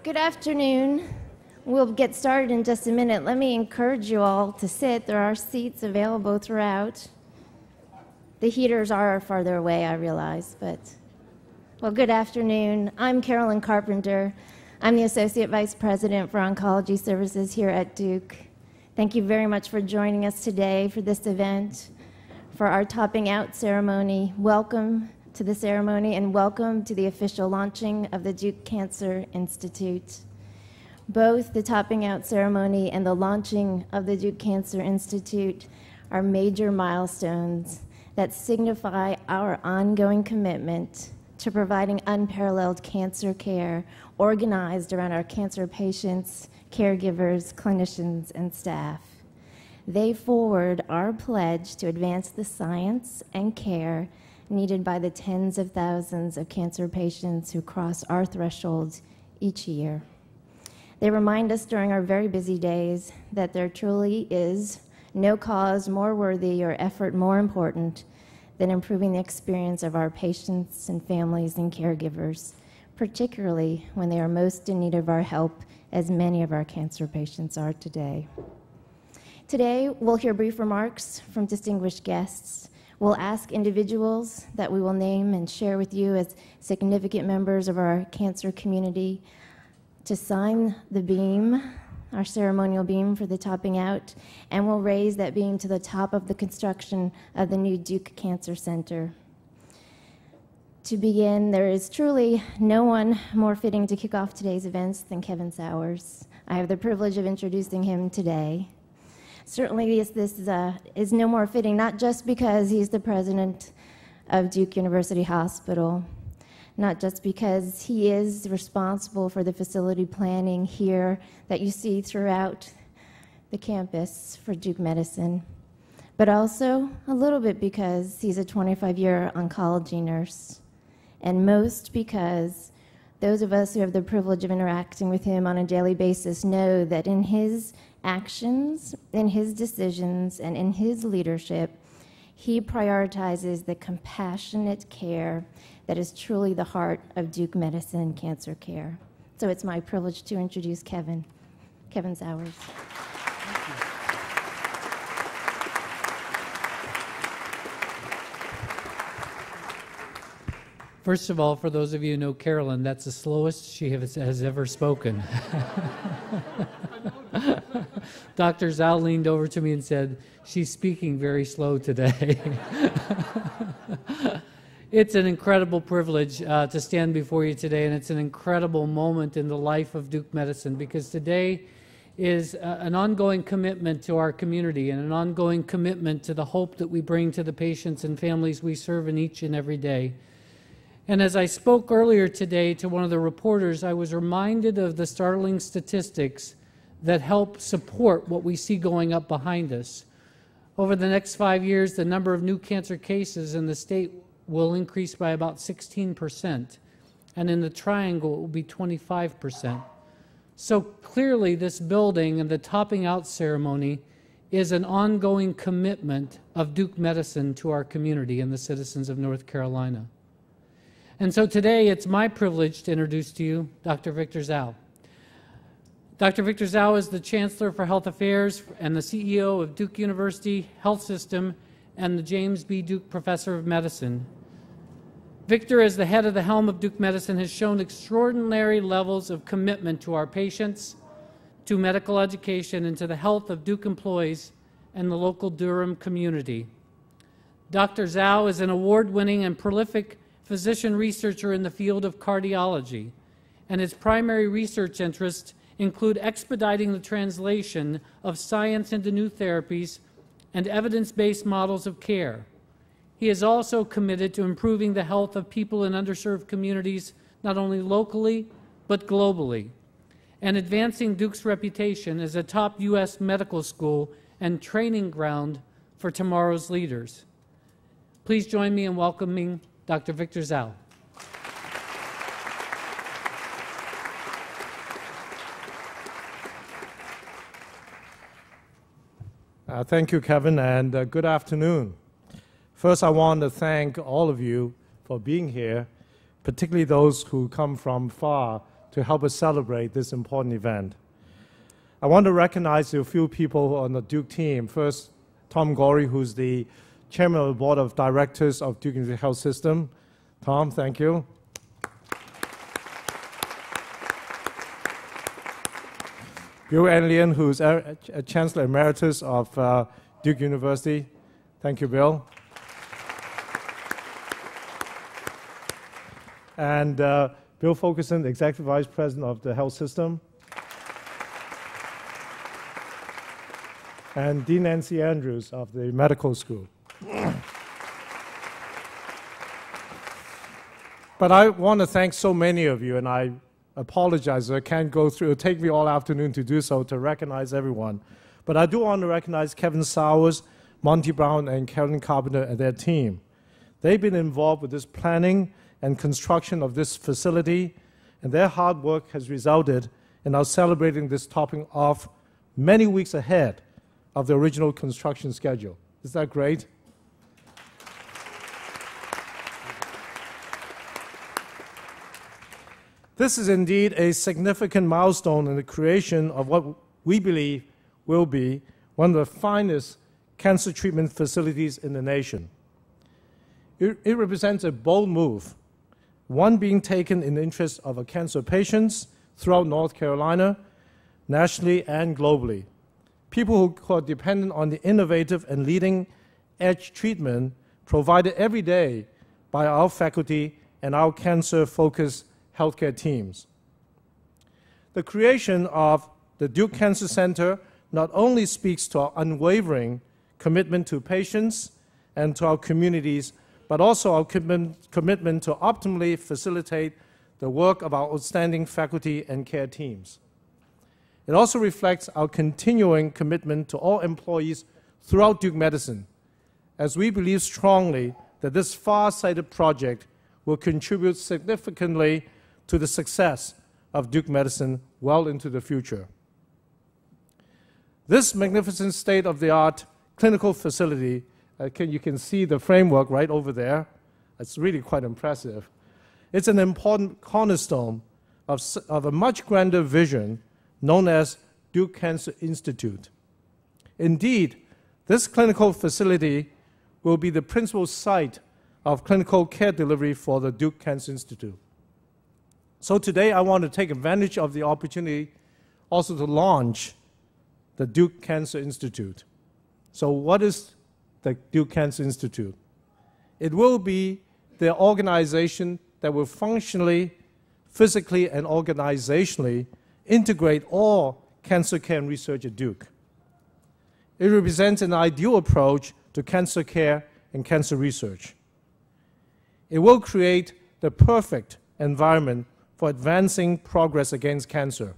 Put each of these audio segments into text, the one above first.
Good afternoon. We'll get started in just a minute. Let me encourage you all to sit. There are seats available throughout. The heaters are farther away, I realize, but... Well, good afternoon. I'm Carolyn Carpenter. I'm the Associate Vice President for Oncology Services here at Duke. Thank you very much for joining us today for this event, for our topping out ceremony. Welcome to the ceremony and welcome to the official launching of the Duke Cancer Institute. Both the topping out ceremony and the launching of the Duke Cancer Institute are major milestones that signify our ongoing commitment to providing unparalleled cancer care organized around our cancer patients, caregivers, clinicians, and staff. They forward our pledge to advance the science and care needed by the tens of thousands of cancer patients who cross our thresholds each year. They remind us during our very busy days that there truly is no cause more worthy or effort more important than improving the experience of our patients and families and caregivers, particularly when they are most in need of our help, as many of our cancer patients are today. Today, we'll hear brief remarks from distinguished guests. We'll ask individuals that we will name and share with you as significant members of our cancer community to sign the beam, our ceremonial beam for the topping out, and we'll raise that beam to the top of the construction of the new Duke Cancer Center. To begin, there is truly no one more fitting to kick off today's events than Kevin Sowers. I have the privilege of introducing him today. Certainly, this is no more fitting, not just because he's the president of Duke University Hospital, not just because he is responsible for the facility planning here that you see throughout the campus for Duke Medicine, but also a little bit because he's a 25-year oncology nurse, and most because those of us who have the privilege of interacting with him on a daily basis know that in his actions, in his decisions, and in his leadership, he prioritizes the compassionate care that is truly the heart of Duke Medicine cancer care. So it's my privilege to introduce Kevin Sowers. First of all, for those of you who know Carolyn, that's the slowest she has ever spoken. Dr. Zhao leaned over to me and said, "She's speaking very slow today." It's an incredible privilege to stand before you today, and it's an incredible moment in the life of Duke Medicine, because today is an ongoing commitment to our community and an ongoing commitment to the hope that we bring to the patients and families we serve in each and every day. And as I spoke earlier today to one of the reporters, I was reminded of the startling statistics that help support what we see going up behind us. Over the next 5 years, the number of new cancer cases in the state will increase by about 16%, and in the Triangle it will be 25%. So clearly this building and the topping out ceremony is an ongoing commitment of Duke Medicine to our community and the citizens of North Carolina. And so today it's my privilege to introduce to you Dr. Victor Zhao. Dr. Victor Zhao is the Chancellor for Health Affairs and the CEO of Duke University Health System and the James B. Duke Professor of Medicine. Victor, as the head of the helm of Duke Medicine, has shown extraordinary levels of commitment to our patients, to medical education, and to the health of Duke employees and the local Durham community. Dr. Zhao is an award-winning and prolific physician researcher in the field of cardiology, and his primary research interests include expediting the translation of science into new therapies and evidence-based models of care. He is also committed to improving the health of people in underserved communities, not only locally, but globally, and advancing Duke's reputation as a top U.S. medical school and training ground for tomorrow's leaders. Please join me in welcoming Dr. Victor Zhao. Thank you, Kevin, and good afternoon. First, I want to thank all of you for being here, particularly those who come from far to help us celebrate this important event. I want to recognize a few people on the Duke team. First, Tom Gorey, who's the chairman of the board of directors of Duke University Health System. Tom, thank you. Bill Anlian, who's a Chancellor Emeritus of Duke University. Thank you, Bill. And Bill Fulkerson, Executive Vice President of the Health System. And Dean Nancy Andrews of the Medical School. But I want to thank so many of you, and I apologize, I can't go through. It'll take me all afternoon to do so, to recognize everyone. But I do want to recognize Kevin Sowers, Monty Brown, and Carolyn Carpenter and their team. They've been involved with this planning and construction of this facility, and their hard work has resulted in us celebrating this topping off many weeks ahead of the original construction schedule. Is that great? This is indeed a significant milestone in the creation of what we believe will be one of the finest cancer treatment facilities in the nation. It represents a bold move, one being taken in the interest of our cancer patients throughout North Carolina, nationally and globally. People who are dependent on the innovative and leading-edge treatment provided every day by our faculty and our cancer-focused healthcare teams. The creation of the Duke Cancer Center not only speaks to our unwavering commitment to patients and to our communities, but also our commitment to optimally facilitate the work of our outstanding faculty and care teams. It also reflects our continuing commitment to all employees throughout Duke Medicine, as we believe strongly that this far-sighted project will contribute significantly to the success of Duke Medicine well into the future. This magnificent state-of-the-art clinical facility, you can see the framework right over there. It's really quite impressive. It's an important cornerstone of a much grander vision known as Duke Cancer Institute. Indeed, this clinical facility will be the principal site of clinical care delivery for the Duke Cancer Institute. So today I want to take advantage of the opportunity also to launch the Duke Cancer Institute. So what is the Duke Cancer Institute? It will be the organization that will functionally, physically, and organizationally integrate all cancer care and research at Duke. It represents an ideal approach to cancer care and cancer research. It will create the perfect environment for advancing progress against cancer,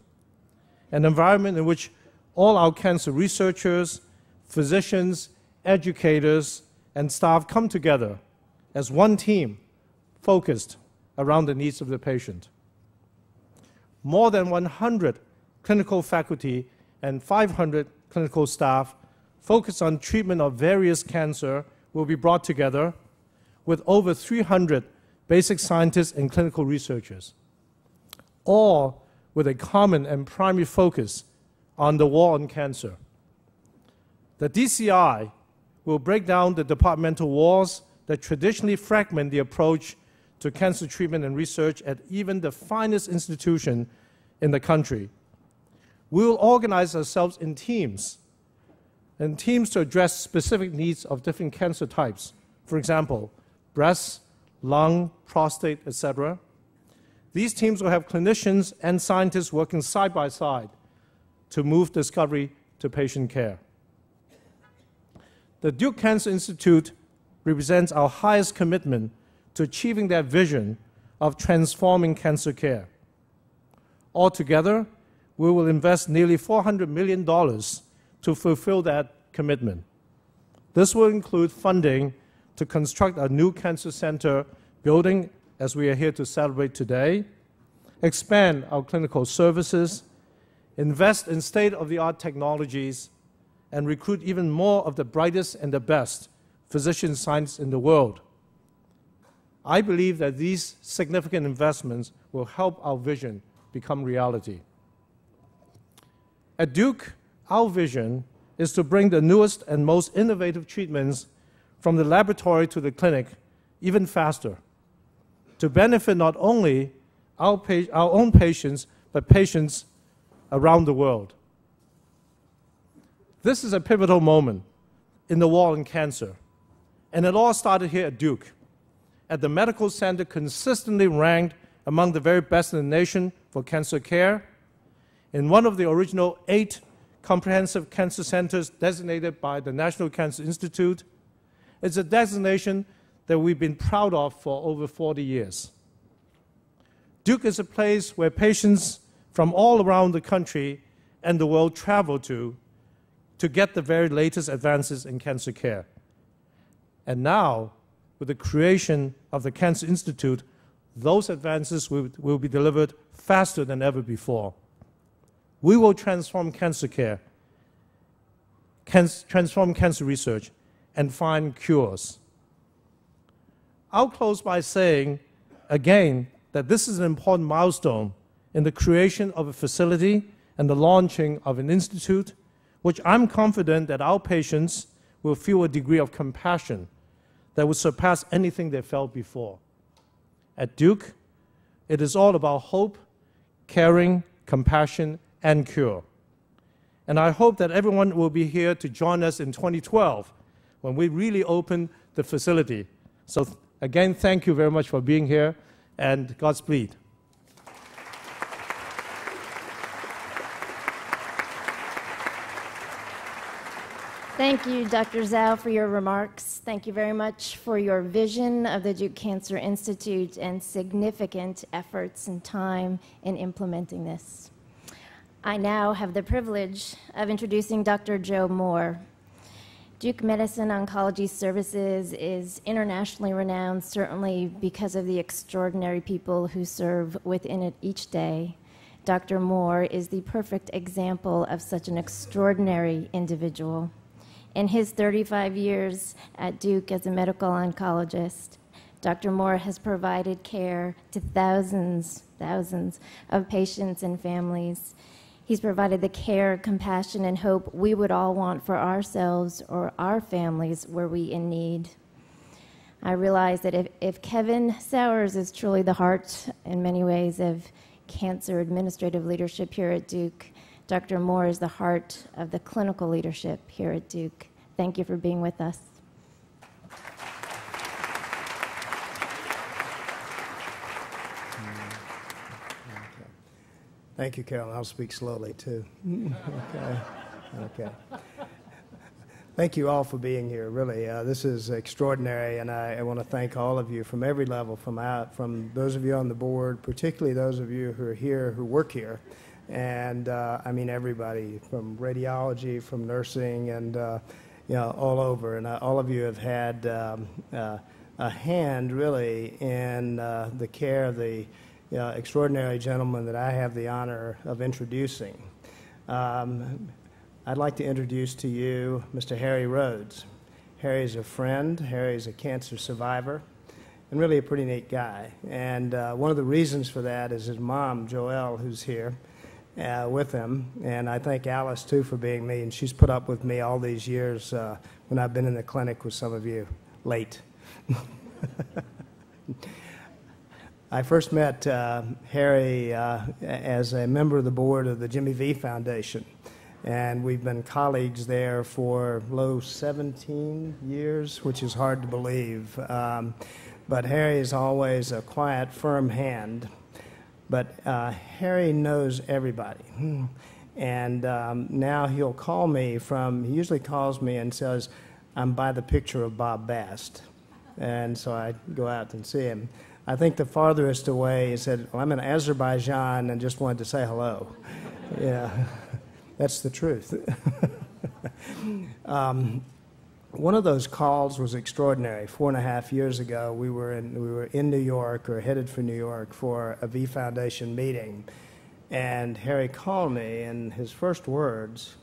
an environment in which all our cancer researchers, physicians, educators, and staff come together as one team focused around the needs of the patient. More than 100 clinical faculty and 500 clinical staff focused on treatment of various cancer will be brought together with over 300 basic scientists and clinical researchers, all with a common and primary focus on the war on cancer. The DCI will break down the departmental walls that traditionally fragment the approach to cancer treatment and research at even the finest institution in the country. We will organize ourselves in teams to address specific needs of different cancer types. For example, breast, lung, prostate, etc. These teams will have clinicians and scientists working side by side to move discovery to patient care. The Duke Cancer Institute represents our highest commitment to achieving that vision of transforming cancer care. Altogether, we will invest nearly $400 million to fulfill that commitment. This will include funding to construct a new cancer center building, as we are here to celebrate today, expand our clinical services, invest in state-of-the-art technologies, and recruit even more of the brightest and the best physician scientists in the world. I believe that these significant investments will help our vision become reality. At Duke, our vision is to bring the newest and most innovative treatments from the laboratory to the clinic even faster, to benefit not only our own patients, but patients around the world. This is a pivotal moment in the war on cancer, and it all started here at Duke, at the medical center consistently ranked among the very best in the nation for cancer care, in one of the original 8 comprehensive cancer centers designated by the National Cancer Institute. It's a designation that we've been proud of for over 40 years. Duke is a place where patients from all around the country and the world travel to get the very latest advances in cancer care. And now, with the creation of the Cancer Institute, those advances will be delivered faster than ever before. We will transform cancer care, transform cancer research, and find cures. I'll close by saying, again, that this is an important milestone in the creation of a facility and the launching of an institute, which I'm confident that our patients will feel a degree of compassion that will surpass anything they felt before. At Duke, it is all about hope, caring, compassion, and cure. And I hope that everyone will be here to join us in 2012 when we really open the facility. So again, thank you very much for being here, and Godspeed. Thank you, Dr. Zhao, for your remarks. Thank you very much for your vision of the Duke Cancer Institute and significant efforts and time in implementing this. I now have the privilege of introducing Dr. Joe Moore. Duke Medicine Oncology Services is internationally renowned, certainly because of the extraordinary people who serve within it each day. Dr. Moore is the perfect example of such an extraordinary individual. In his 35 years at Duke as a medical oncologist, Dr. Moore has provided care to thousands of patients and families. He's provided the care, compassion, and hope we would all want for ourselves or our families were we in need. I realize that if Kevin Sowers is truly the heart, in many ways, of cancer administrative leadership here at Duke, Dr. Moore is the heart of the clinical leadership here at Duke. Thank you for being with us. Thank you, Carolyn. I'll speak slowly, too. Okay. Thank you all for being here, really. This is extraordinary, and I want to thank all of you from every level, from those of you on the board, particularly those of you who are here, who work here, and I mean everybody, from radiology, from nursing, and all over. And all of you have had a hand, really, in the care of the extraordinary gentleman that I have the honor of introducing. I'd like to introduce to you Mr. Harry Rhodes. Harry's a friend. Harry's a cancer survivor, and really a pretty neat guy. And one of the reasons for that is his mom, Joelle, who's here with him. And I thank Alice, too, for being me. And she's put up with me all these years when I've been in the clinic with some of you late. I first met Harry as a member of the board of the Jimmy V Foundation, and we've been colleagues there for 17 years, which is hard to believe. But Harry is always a quiet, firm hand. But Harry knows everybody, and now he'll call me he usually calls me and says, "I'm by the picture of Bob Bast," and so I go out and see him. I think the farthest away, he said, "Well, I'm in Azerbaijan and just wanted to say hello." Yeah, that's the truth. One of those calls was extraordinary. 4.5 years ago, we were in New York, or headed for New York, for a V Foundation meeting. And Harry called me, and his first words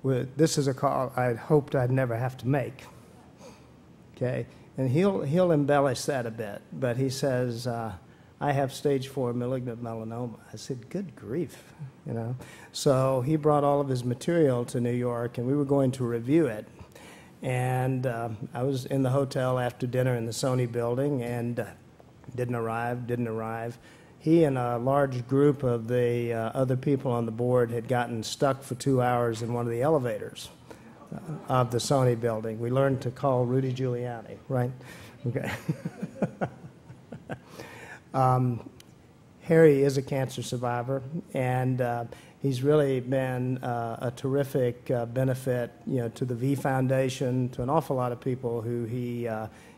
were, "This is a call I hoped I'd never have to make." Okay? And he'll embellish that a bit, but he says, I have stage 4 malignant melanoma. I said, good grief, you know. So he brought all of his material to New York, and we were going to review it. And I was in the hotel after dinner in the Sony building, and didn't arrive. He and a large group of the other people on the board had gotten stuck for 2 hours in one of the elevators of the Sony building. We learned to call Rudy Giuliani, right? Okay. Harry is a cancer survivor, and he's really been a terrific benefit, to the V Foundation, to an awful lot of people who he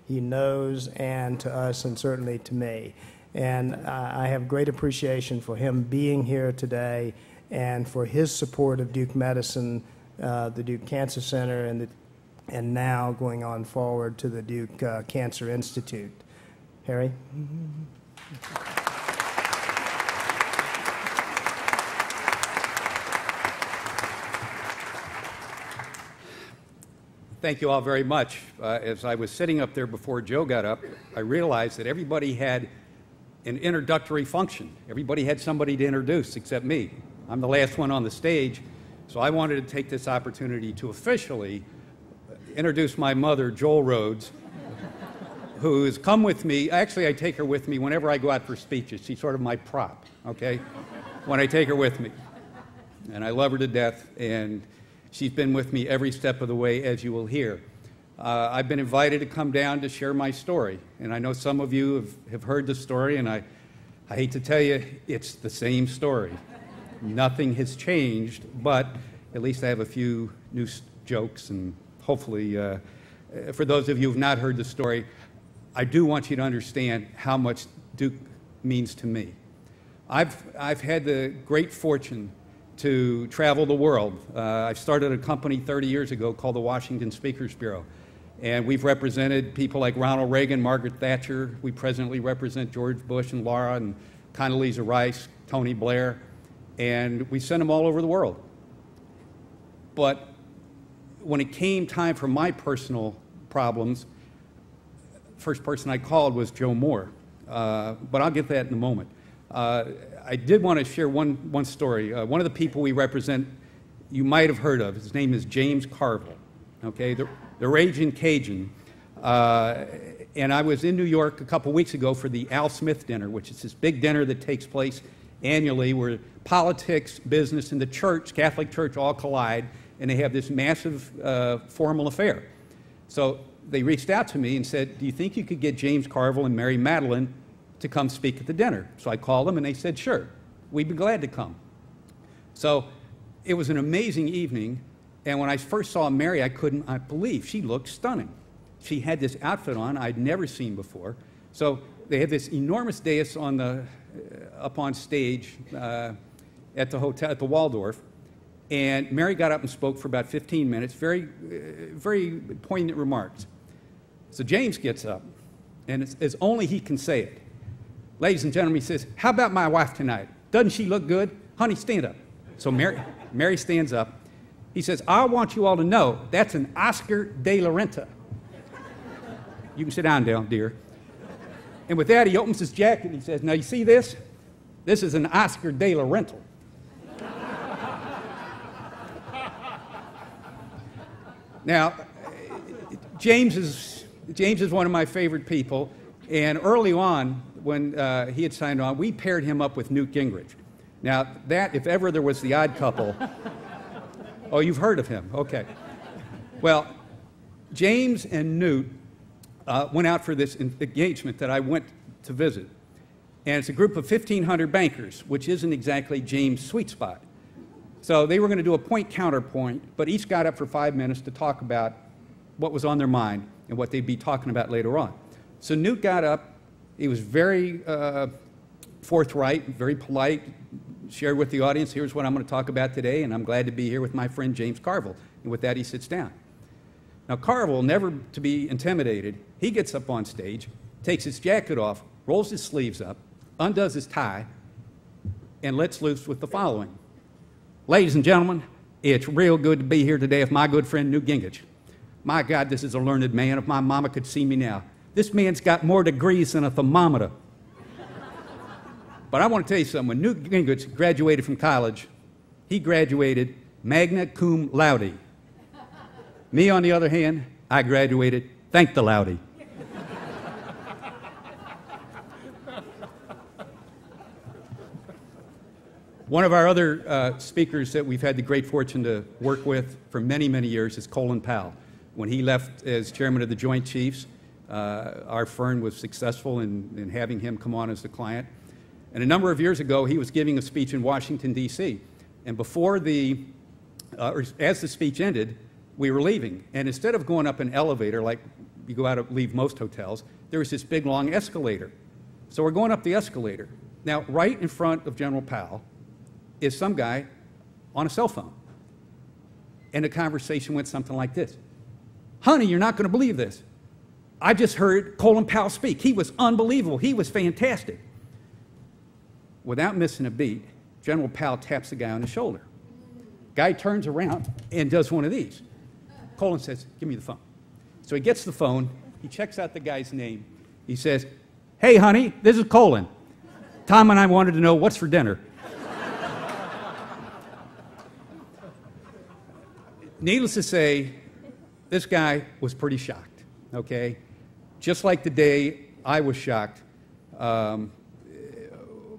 knows, and to us, and certainly to me. And I have great appreciation for him being here today, and for his support of Duke Medicine, the Duke Cancer Center, and now going on forward to the Duke Cancer Institute. Harry? Thank you all very much. As I was sitting up there before Joe got up, I realized that everybody had an introductory function. Everybody had somebody to introduce except me. I'm the last one on the stage, so I wanted to take this opportunity to officially introduce my mother, Joel Rhodes, who has come with me. Actually, I take her with me whenever I go out for speeches. She's sort of my prop, okay, when I take her with me. And I love her to death, and she's been with me every step of the way, as you will hear. I've been invited to come down to share my story, and I know some of you have heard the story, and I hate to tell you, it's the same story. Nothing has changed, but at least I have a few new jokes, and hopefully, for those of you who have not heard the story, I do want you to understand how much Duke means to me. I've had the great fortune to travel the world. I started a company 30 years ago called the Washington Speakers Bureau, and we've represented people like Ronald Reagan, Margaret Thatcher. We presently represent George Bush and Laura and Condoleezza Rice, Tony Blair, and we sent them all over the world. But when it came time for my personal problems, first person I called was Joe Moore, but I'll get that in a moment. I did want to share one story. One of the people we represent, you might have heard of. His name is James Carville, okay, the Raging Cajun. And I was in New York a couple weeks ago for the Al Smith dinner, which is this big dinner that takes place annually where politics, business, and the church, Catholic Church, all collide, and they have this massive formal affair. So they reached out to me and said, do you think you could get James Carville and Mary Madeline to come speak at the dinner? So I called them, and they said, sure, we'd be glad to come. So it was an amazing evening, and when I first saw Mary, I couldn't believe. She looked stunning. She had this outfit on I'd never seen before. So they had this enormous dais up on stage at the hotel, at the Waldorf, and Mary got up and spoke for about 15 minutes, very poignant remarks. So James gets up, and as only he can say it. Ladies and gentlemen, he says, how about my wife tonight? Doesn't she look good? Honey, stand up. So Mary stands up. He says, I want you all to know that's an Oscar de la Renta. You can sit down, dear. And with that, he opens his jacket and he says, now you see this? This is an Oscar de la Rental. Now, James is one of my favorite people, and early on, when he had signed on, we paired him up with Newt Gingrich. Now, that, if ever there was the odd couple, oh, you've heard of him, okay. Well, James and Newt went out for this engagement that I went to visit, and it's a group of 1,500 bankers, which isn't exactly James' sweet spot. So they were going to do a point-counterpoint, but each got up for 5 minutes to talk about what was on their mind and what they'd be talking about later on. So Newt got up. He was very forthright, very polite, shared with the audience, here's what I'm going to talk about today, and I'm glad to be here with my friend James Carville. And with that, he sits down. Now, Carville, never to be intimidated, he gets up on stage, takes his jacket off, rolls his sleeves up, undoes his tie, and lets loose with the following. Ladies and gentlemen, it's real good to be here today with my good friend Newt Gingrich. My God, this is a learned man. If my mama could see me now. This man's got more degrees than a thermometer. But I want to tell you something. When Newt Gingrich graduated from college, he graduated magna cum laude. Me, on the other hand, I graduated thank the Loudy. One of our other speakers that we've had the great fortune to work with for many, many years is Colin Powell. When he left as chairman of the Joint Chiefs, our firm was successful in having him come on as the client. And a number of years ago, he was giving a speech in Washington, D.C. And before or as the speech ended, we were leaving. And instead of going up an elevator like you go out and leave most hotels, there was this big, long escalator. So we're going up the escalator. Now, right in front of General Powell is some guy on a cell phone. And the conversation went something like this. Honey, you're not going to believe this. I just heard Colin Powell speak. He was unbelievable. He was fantastic. Without missing a beat, General Powell taps the guy on the shoulder. Guy turns around and does one of these. Colin says, give me the phone. So he gets the phone. He checks out the guy's name. He says, hey, honey, this is Colin. Tom and I wanted to know what's for dinner. Needless to say, this guy was pretty shocked, okay? Just like the day I was shocked.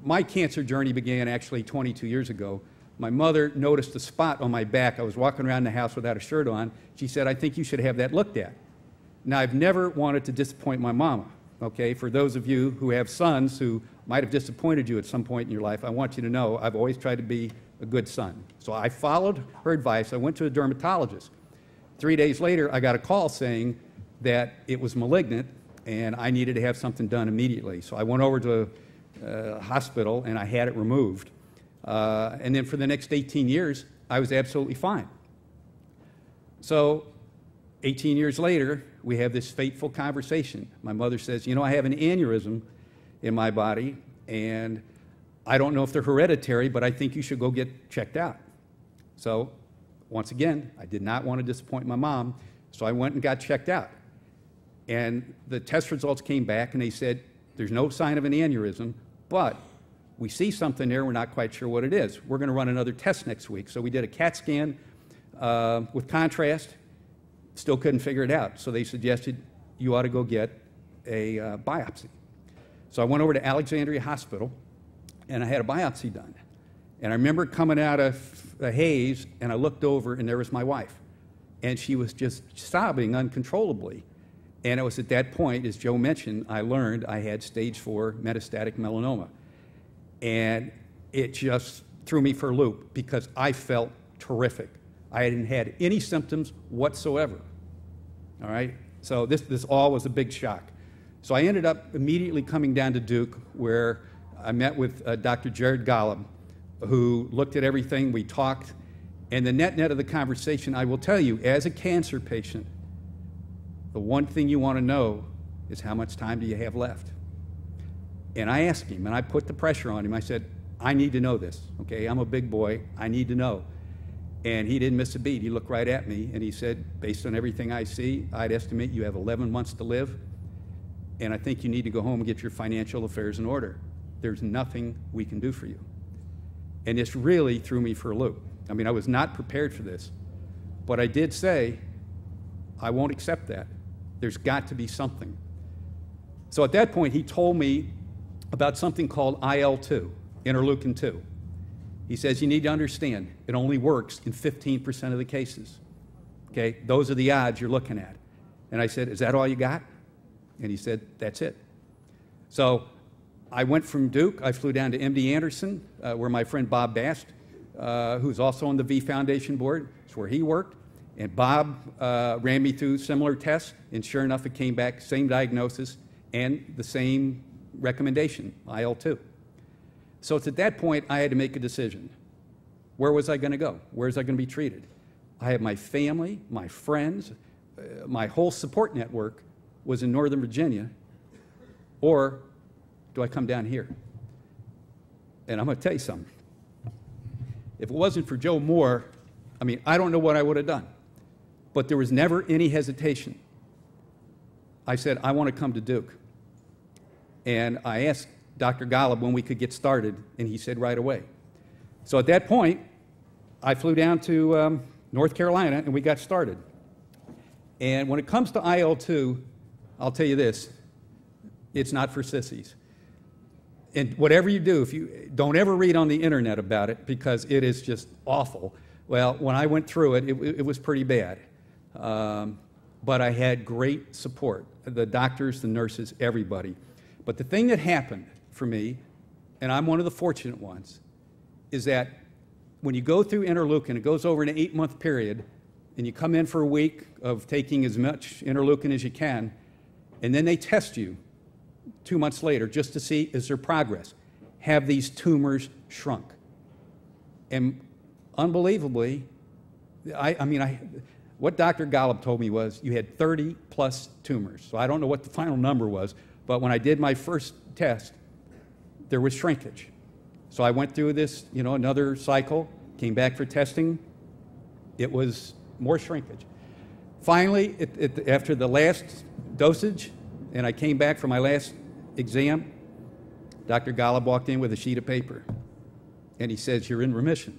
My cancer journey began actually 22 years ago. My mother noticed a spot on my back. I was walking around the house without a shirt on. She said, I think you should have that looked at. Now, I've never wanted to disappoint my mama, okay? For those of you who have sons who might have disappointed you at some point in your life, I want you to know I've always tried to be a good son. So I followed her advice. I went to a dermatologist. 3 days later, I got a call saying that it was malignant and I needed to have something done immediately. So I went over to a hospital and I had it removed. And then for the next 18 years, I was absolutely fine. So 18 years later, we have this fateful conversation. My mother says, you know, I have an aneurysm in my body, and I don't know if they're hereditary, but I think you should go get checked out. So once again, I did not want to disappoint my mom, so I went and got checked out. And the test results came back, and they said, there's no sign of an aneurysm, but we see something there, we're not quite sure what it is. We're going to run another test next week. So we did a CAT scan with contrast, still couldn't figure it out. So they suggested you ought to go get a biopsy. So I went over to Alexandria Hospital, and I had a biopsy done. And I remember coming out of a haze, and I looked over, and there was my wife. And she was just sobbing uncontrollably. And it was at that point, as Joe mentioned, I learned I had stage 4 metastatic melanoma. And it just threw me for a loop because I felt terrific. I hadn't had any symptoms whatsoever. All right? So this all was a big shock. So I ended up immediately coming down to Duke, where I met with Dr. Jared Golub, who looked at everything. We talked. And the net of the conversation, I will tell you, as a cancer patient, the one thing you want to know is how much time do you have left? And I asked him, and I put the pressure on him. I said, I need to know this, okay? I'm a big boy. I need to know. And he didn't miss a beat. He looked right at me, and he said, based on everything I see, I'd estimate you have 11 months to live, and I think you need to go home and get your financial affairs in order. There's nothing we can do for you. And this really threw me for a loop. I mean, I was not prepared for this. But I did say, I won't accept that. There's got to be something. So at that point, he told me about something called IL-2, interleukin-2. He says, you need to understand, it only works in 15% of the cases. Okay, those are the odds you're looking at. And I said, is that all you got? And he said, that's it. So I went from Duke, I flew down to MD Anderson, where my friend Bob Bast, who's also on the V Foundation board, it's where he worked. And Bob ran me through similar tests, and sure enough, it came back, same diagnosis, and the same recommendation, IL-2. So it's at that point I had to make a decision. Where was I going to go? Where was I going to be treated? I had my family, my friends, my whole support network was in Northern Virginia, or do I come down here? And I'm going to tell you something. If it wasn't for Joe Moore, I mean, I don't know what I would have done. But there was never any hesitation. I said, I want to come to Duke. And I asked Dr. Golub when we could get started, and he said right away. So at that point, I flew down to North Carolina, and we got started. And when it comes to IL-2, I'll tell you this, it's not for sissies. And whatever you do, if you don't ever read on the internet about it, because it is just awful. Well, when I went through it, it was pretty bad. But I had great support, the doctors, the nurses, everybody. But the thing that happened for me, and I'm one of the fortunate ones, is that when you go through interleukin, it goes over an 8-month period, and you come in for a week of taking as much interleukin as you can, and then they test you 2 months later just to see, is there progress? Have these tumors shrunk? And unbelievably, what Dr. Golub told me was you had 30 plus tumors. So I don't know what the final number was, but when I did my first test, there was shrinkage. So I went through this, another cycle, came back for testing. It was more shrinkage. Finally, after the last dosage, and I came back for my last exam, Dr. Golub walked in with a sheet of paper, and he says, "You're in remission."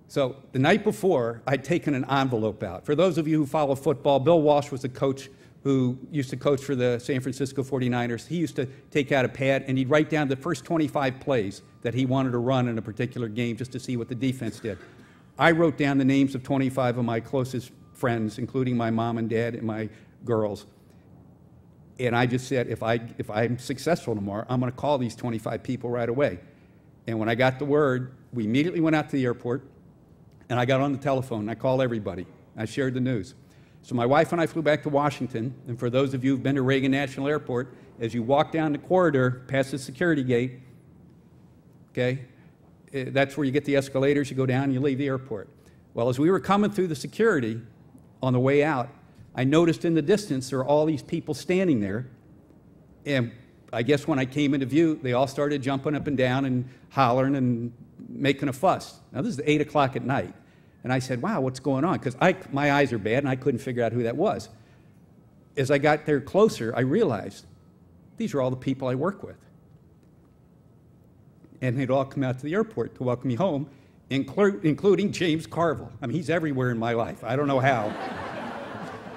So the night before, I'd taken an envelope out. For those of you who follow football, Bill Walsh was a coach who used to coach for the San Francisco 49ers. He used to take out a pad, and he'd write down the first 25 plays that he wanted to run in a particular game just to see what the defense did. I wrote down the names of 25 of my closest friends, including my mom and dad and my girls. And I just said, if I'm successful tomorrow, I'm going to call these 25 people right away. And when I got the word, we immediately went out to the airport, and I got on the telephone, and I called everybody. I shared the news. So my wife and I flew back to Washington, and for those of you who've been to Reagan National Airport, as you walk down the corridor past the security gate, okay, that's where you get the escalators, you go down, and you leave the airport. Well, as we were coming through the security on the way out, I noticed in the distance there were all these people standing there, and I guess when I came into view, they all started jumping up and down and hollering and making a fuss. Now, this is 8 o'clock at night. And I said, wow, what's going on? Because my eyes are bad, and I couldn't figure out who that was. As I got there closer, I realized these are all the people I work with. And they'd all come out to the airport to welcome me home, including James Carville. I mean, he's everywhere in my life. I don't know how.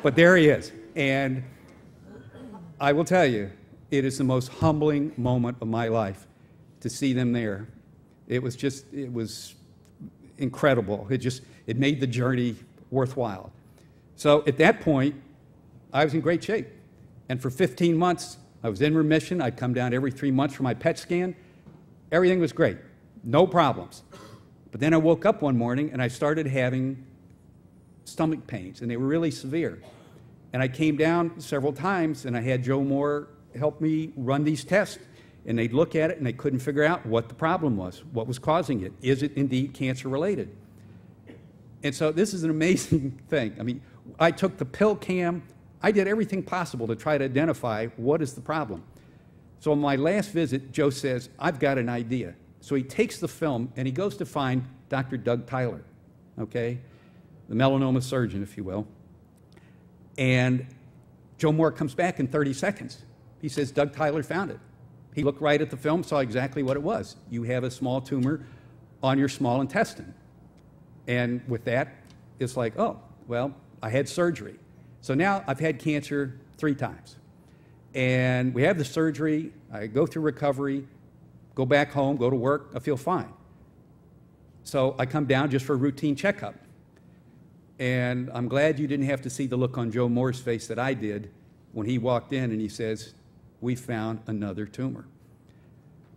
But there he is. And I will tell you, it is the most humbling moment of my life to see them there. It was incredible. It made the journey worthwhile. So at that point, I was in great shape. And for 15 months, I was in remission. I'd come down every 3 months for my PET scan. Everything was great. No problems. But then I woke up one morning, and I started having stomach pains, and they were really severe. And I came down several times, and I had Joe Moore help me run these tests. And they'd look at it, and they couldn't figure out what the problem was, what was causing it. Is it indeed cancer-related? And so this is an amazing thing. I mean, I took the pill cam. I did everything possible to try to identify what is the problem. So on my last visit, Joe says, I've got an idea. So he takes the film, and he goes to find Dr. Doug Tyler, okay, the melanoma surgeon, if you will. And Joe Moore comes back in 30 seconds. He says, Doug Tyler found it. He looked right at the film, saw exactly what it was. You have a small tumor on your small intestine. And with that, it's like, oh, well, I had surgery. So now I've had cancer 3 times. And we have the surgery, I go through recovery, go back home, go to work, I feel fine. So I come down just for a routine checkup. And I'm glad you didn't have to see the look on Joe Moore's face that I did when he walked in and he says, we found another tumor.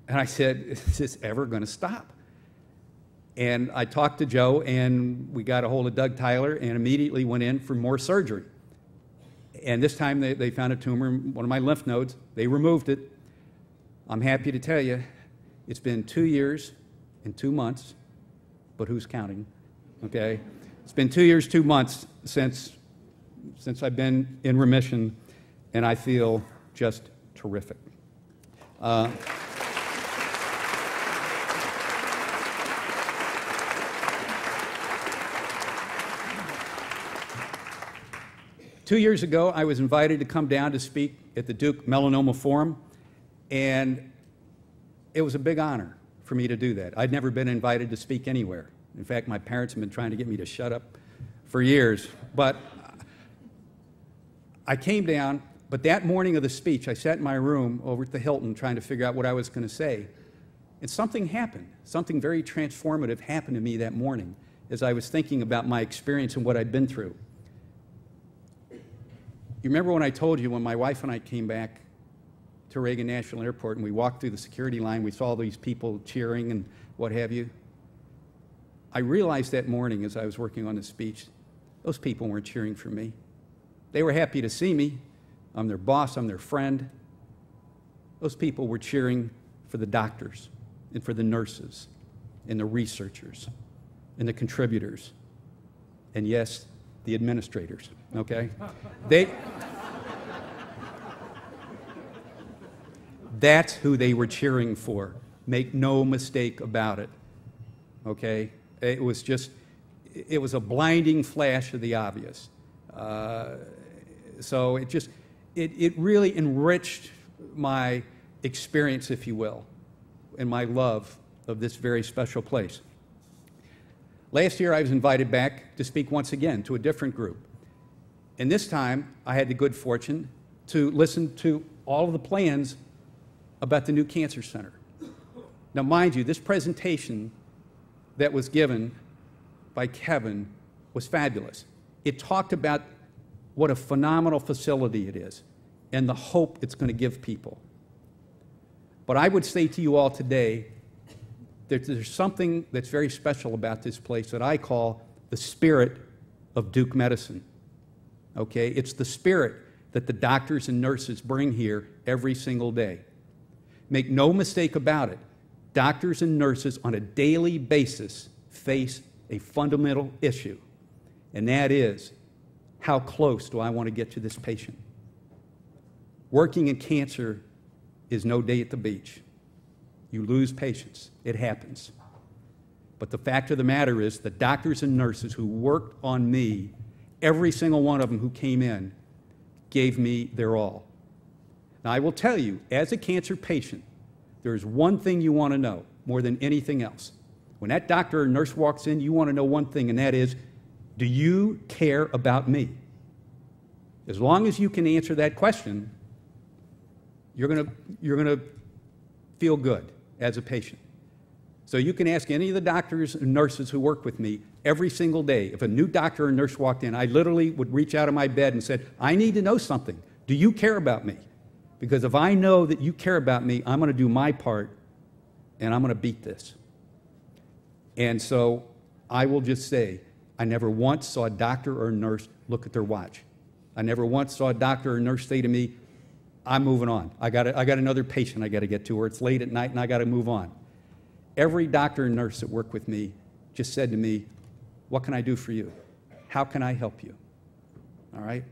And I said, is this ever going to stop? And I talked to Joe, and we got a hold of Doug Tyler and immediately went in for more surgery. And this time they found a tumor in one of my lymph nodes. They removed it. I'm happy to tell you, it's been 2 years and 2 months, but who's counting, okay? It's been 2 years, 2 months since I've been in remission, and I feel just terrific. 2 years ago, I was invited to come down to speak at the Duke Melanoma Forum, and it was a big honor for me to do that. I'd never been invited to speak anywhere. In fact, my parents have been trying to get me to shut up for years. But I came down, but that morning of the speech, I sat in my room over at the Hilton trying to figure out what I was going to say. And something happened. Something very transformative happened to me that morning as I was thinking about my experience and what I'd been through. You remember when I told you when my wife and I came back to Reagan National Airport and we walked through the security line, we saw these people cheering and what have you? I realized that morning as I was working on the speech, those people weren't cheering for me. They were happy to see me. I'm their boss, I'm their friend. Those people were cheering for the doctors and for the nurses and the researchers and the contributors and, yes, the administrators, okay? That's who they were cheering for. Make no mistake about it, okay? It was a blinding flash of the obvious. So it really enriched my experience, if you will, and my love of this very special place. Last year, I was invited back to speak once again to a different group. And this time, I had the good fortune to listen to all of the plans about the new cancer center. Now, mind you, this presentation that was given by Kevin was fabulous. It talked about what a phenomenal facility it is and the hope it's going to give people. But I would say to you all today that there's something that's very special about this place that I call the spirit of Duke medicine. Okay? It's the spirit that the doctors and nurses bring here every single day. Make no mistake about it, doctors and nurses on a daily basis face a fundamental issue, and that is, how close do I want to get to this patient? Working in cancer is no day at the beach. You lose patients. It happens. But the fact of the matter is the doctors and nurses who worked on me, every single one of them who came in, gave me their all. Now, I will tell you, as a cancer patient, there is one thing you want to know more than anything else. When that doctor or nurse walks in, you want to know one thing, and that is, do you care about me? As long as you can answer that question, you're going to feel good as a patient. So you can ask any of the doctors and nurses who work with me every single day. If a new doctor or nurse walked in, I literally would reach out of my bed and said, I need to know something. Do you care about me? Because if I know that you care about me, I'm going to do my part, and I'm going to beat this. And so I will just say, I never once saw a doctor or a nurse look at their watch. I never once saw a doctor or nurse say to me, I'm moving on. I got another patient I got to get to, or it's late at night and I got to move on. Every doctor and nurse that worked with me just said to me, what can I do for you? How can I help you? All right?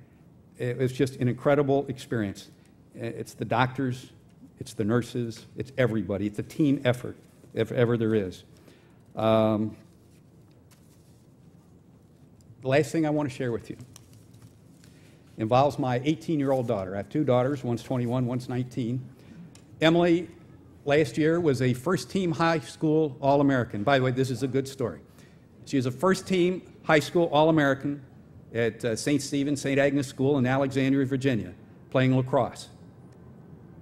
It was just an incredible experience. It's the doctors, it's the nurses, it's everybody. It's a team effort, if ever there is. The last thing I want to share with you involves my 18-year-old daughter. I have two daughters, one's 21, one's 19. Emily, last year, was a first-team high school All-American. By the way, this is a good story. She was a first-team high school All-American at St. Stephen's, St. Agnes School in Alexandria, Virginia, playing lacrosse.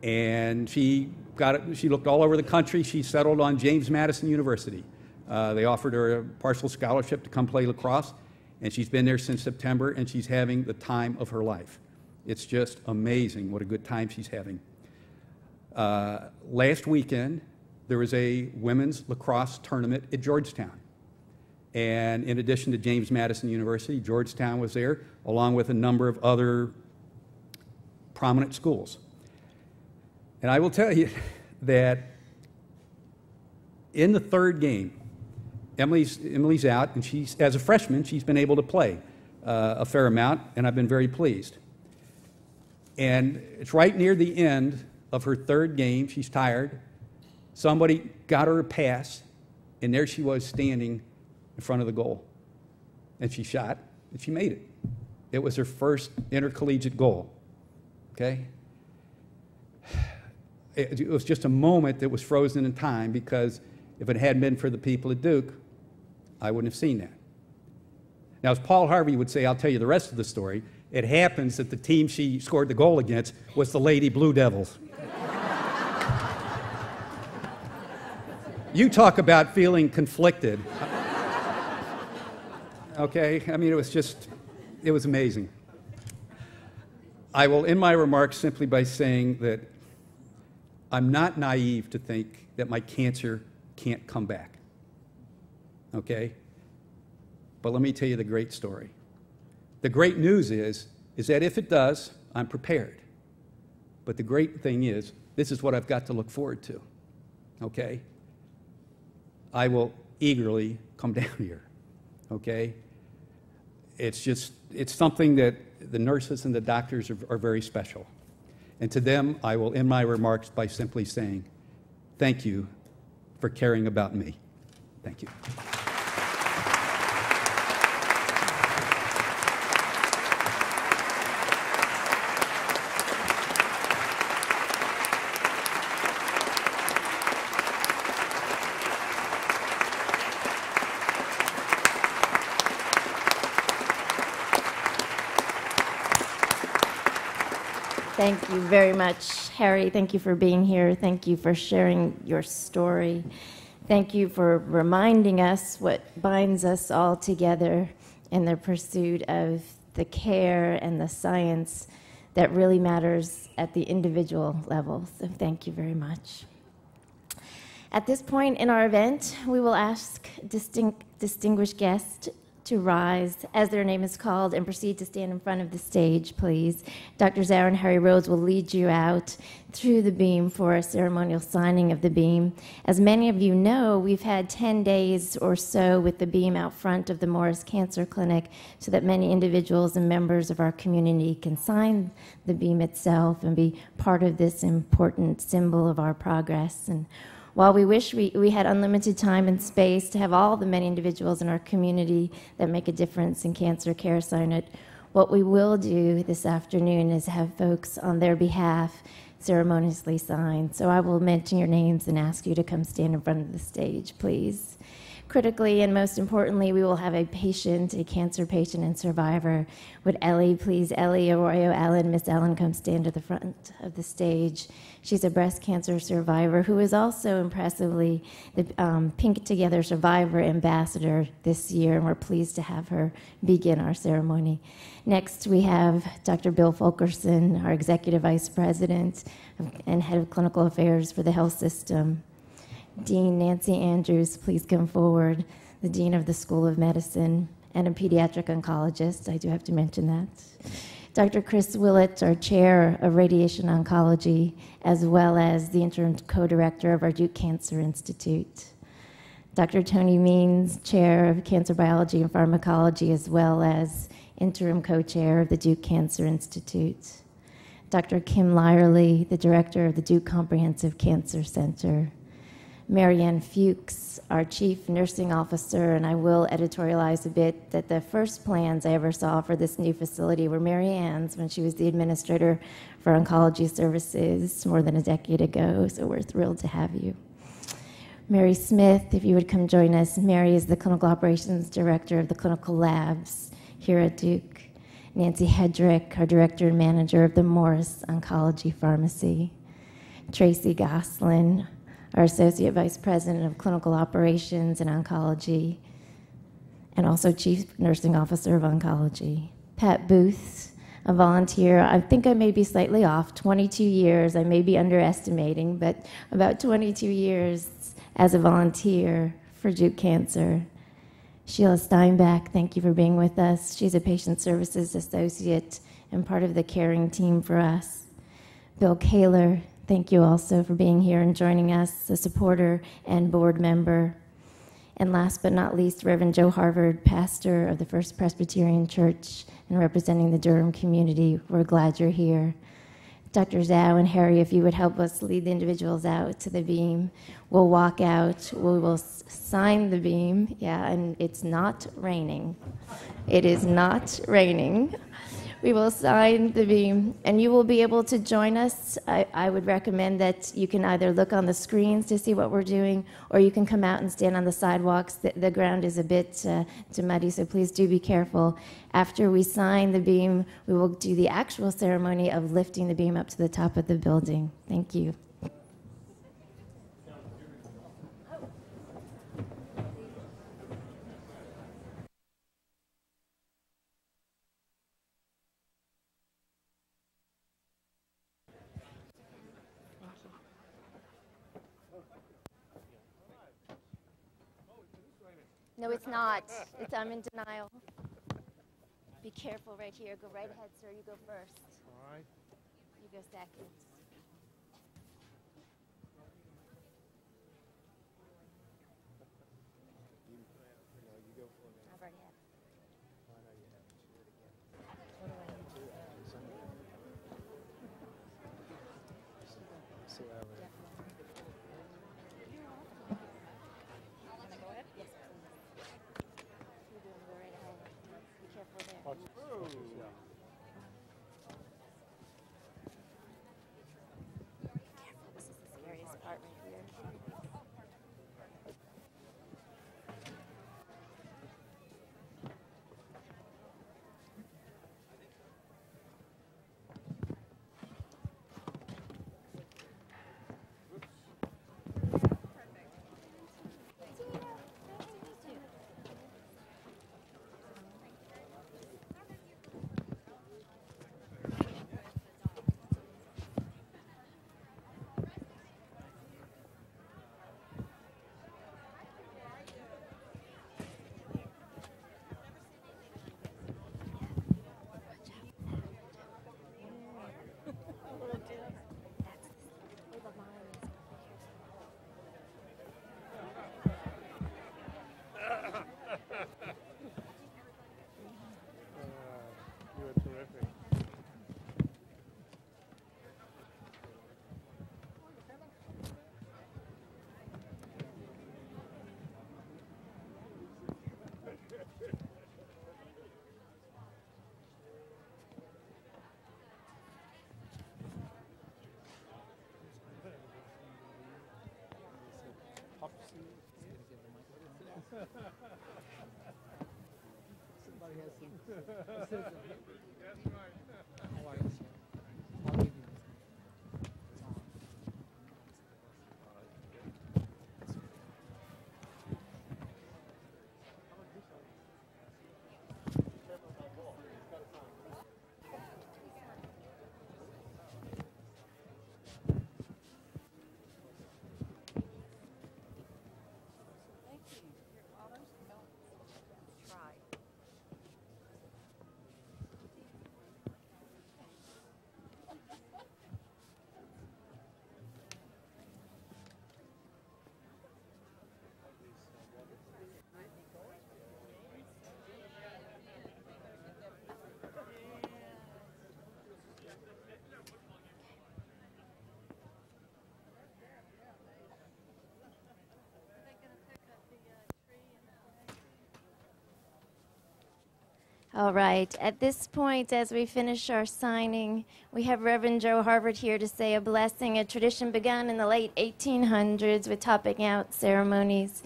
And she looked all over the country. She settled on James Madison University. They offered her a partial scholarship to come play lacrosse, and she's been there since September, and she's having the time of her life. It's just amazing what a good time she's having. Last weekend, there was a women's lacrosse tournament at Georgetown. And in addition to James Madison University, Georgetown was there, along with a number of other prominent schools. And I will tell you that in the third game, Emily's out, and as a freshman, she's been able to play a fair amount, and I've been very pleased. And it's right near the end of her third game. She's tired. Somebody got her a pass, and there she was standing in front of the goal. And she shot, and she made it. It was her first intercollegiate goal, okay? It was just a moment that was frozen in time, because if it hadn't been for the people at Duke, I wouldn't have seen that. Now, as Paul Harvey would say, I'll tell you the rest of the story, it happens that the team she scored the goal against was the Lady Blue Devils. You talk about feeling conflicted. Okay, I mean, it was amazing. I will end my remarks simply by saying that I'm not naive to think that my cancer can't come back. Okay? But let me tell you the great story. The great news is that if it does, I'm prepared. But the great thing is, this is what I've got to look forward to. Okay? I will eagerly come down here. Okay? It's something that the nurses and the doctors are very special. And to them, I will end my remarks by simply saying, thank you for caring about me. Thank you. Thank you very much, Harry. Thank you for being here. Thank you for sharing your story. Thank you for reminding us what binds us all together in the pursuit of the care and the science that really matters at the individual level. So thank you very much. At this point in our event, we will ask distinguished guests to rise as their name is called and proceed to stand in front of the stage, please. Dr. Zara and Harry Rhodes will lead you out through the beam for a ceremonial signing of the beam. As many of you know, we've had 10 days or so with the beam out front of the Morris Cancer Clinic so that many individuals and members of our community can sign the beam itself and be part of this important symbol of our progress. And while we wish we had unlimited time and space to have all the many individuals in our community that make a difference in cancer care sign it, what we will do this afternoon is have folks on their behalf ceremoniously sign. So I will mention your names and ask you to come stand in front of the stage, please. Critically and most importantly, we will have a patient, a cancer patient and survivor. Would Ellie, please, Ellie Arroyo Allen, Miss Allen, come stand at the front of the stage. She's a breast cancer survivor who is also impressively the Pink Together Survivor Ambassador this year, and we're pleased to have her begin our ceremony. Next, we have Dr. Bill Fulkerson, our Executive Vice President and Head of Clinical Affairs for the health system. Dean Nancy Andrews, please come forward, the Dean of the School of Medicine and a pediatric oncologist. I do have to mention that. Dr. Chris Willett, our Chair of Radiation Oncology, as well as the interim co-director of our Duke Cancer Institute. Dr. Tony Means, Chair of Cancer Biology and Pharmacology, as well as interim co-chair of the Duke Cancer Institute. Dr. Kim Lyerly, the Director of the Duke Comprehensive Cancer Center. Marianne Fuchs, our Chief Nursing Officer, and I will editorialize a bit that the first plans I ever saw for this new facility were Marianne's when she was the Administrator for Oncology Services more than a decade ago, so we're thrilled to have you. Mary Smith, if you would come join us. Mary is the Clinical Operations Director of the Clinical Labs here at Duke. Nancy Hedrick, our Director and Manager of the Morris Oncology Pharmacy. Tracy Goslin, our Associate Vice President of Clinical Operations and Oncology, and also Chief Nursing Officer of Oncology. Pat Booth, a volunteer, I think I may be slightly off, 22 years, I may be underestimating, but about 22 years as a volunteer for Duke Cancer. Sheila Steinbach, thank you for being with us. She's a Patient Services Associate and part of the caring team for us. Bill Kaler, thank you also for being here and joining us, a supporter and board member. And last but not least, Reverend Joe Harvard, pastor of the First Presbyterian Church and representing the Durham community. We're glad you're here. Dr. Zhao and Harry, if you would help us lead the individuals out to the beam. We'll walk out, we will sign the beam. Yeah, and it's not raining. It is not raining. We will sign the beam, and you will be able to join us. I would recommend that you can either look on the screens to see what we're doing, or you can come out and stand on the sidewalks. The ground is a bit muddy, so please do be careful. After we sign the beam, we will do the actual ceremony of lifting the beam up to the top of the building. Thank you. No, it's not. I'm in denial. Be careful right here. Go right ahead, sir. You go first. All right. You go second. I've already had it. This is the scariest part right here. You were terrific. All right. At this point, as we finish our signing, we have Reverend Joe Harvard here to say a blessing, a tradition begun in the late 1800s with topping out ceremonies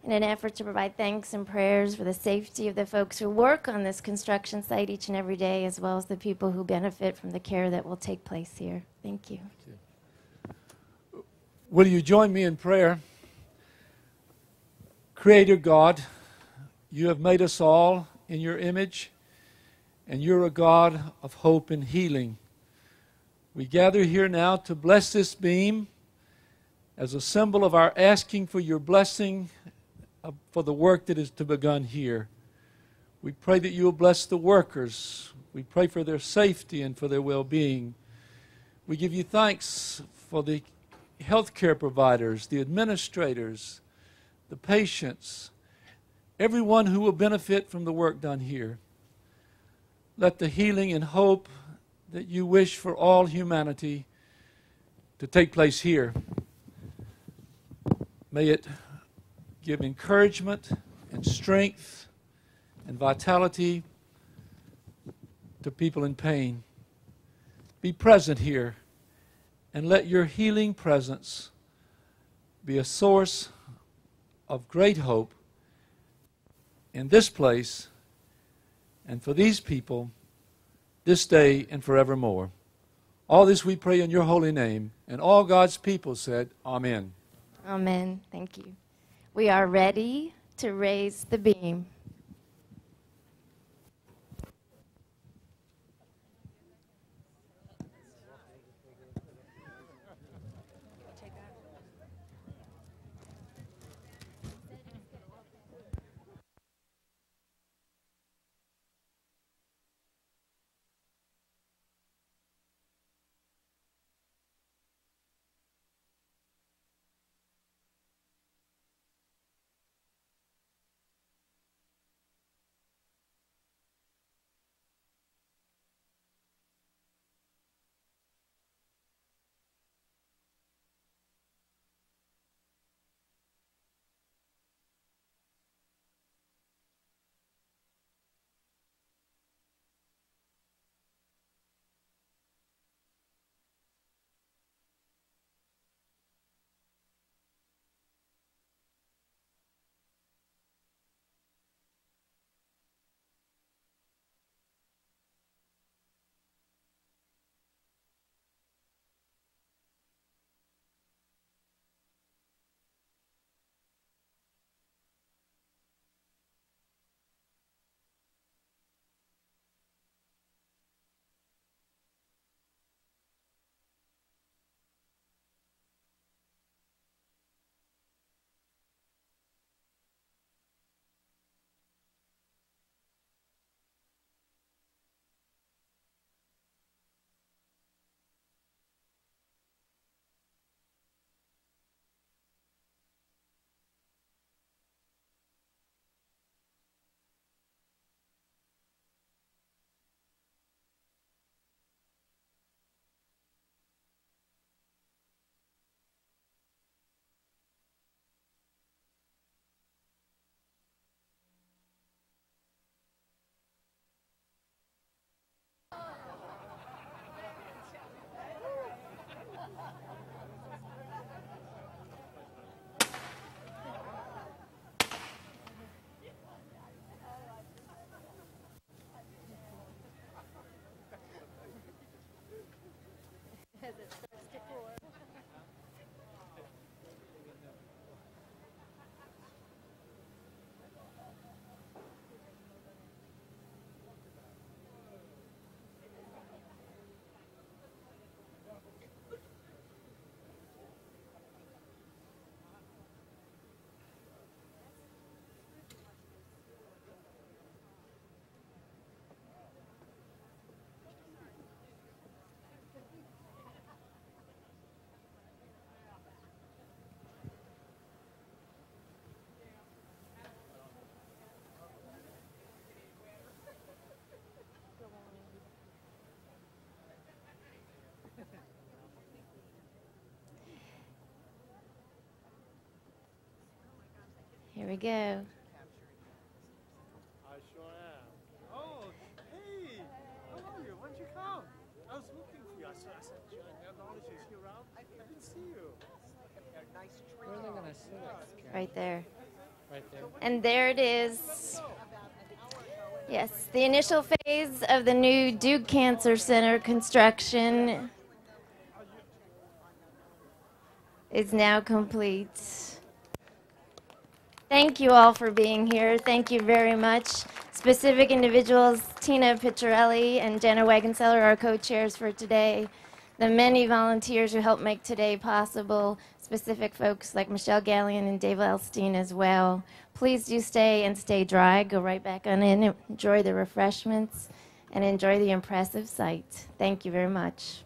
in an effort to provide thanks and prayers for the safety of the folks who work on this construction site each and every day, as well as the people who benefit from the care that will take place here. Thank you. Will you join me in prayer? Creator God, you have made us all in your image, and you're a God of hope and healing. We gather here now to bless this beam as a symbol of our asking for your blessing for the work that is to be begun here. We pray that you will bless the workers. We pray for their safety and for their well-being. We give you thanks for the healthcare providers, the administrators, the patients, everyone who will benefit from the work done here. Let the healing and hope that you wish for all humanity to take place here. May it give encouragement and strength and vitality to people in pain. Be present here and let your healing presence be a source of great hope in this place and for these people this day and forevermore. All this we pray in your holy name. And all God's people said, Amen. Amen. Thank you. We are ready to raise the beam. Here we go. I sure am. Oh, hey! How are you? Why don't you come? I was looking for you. I said, knowledge is here around. I didn't see you. Where are they going to sit us, Right there. Right there. And there it is. Yes, the initial phase of the new Duke Cancer Center construction is now complete. Thank you all for being here. Thank you very much. Specific individuals, Tina Picciarelli and Jenna Wagenseller, our co-chairs for today. The many volunteers who helped make today possible. Specific folks like Michelle Gallion and Dave Elstein as well. Please do stay and stay dry. Go right back on in, enjoy the refreshments, and enjoy the impressive sight. Thank you very much.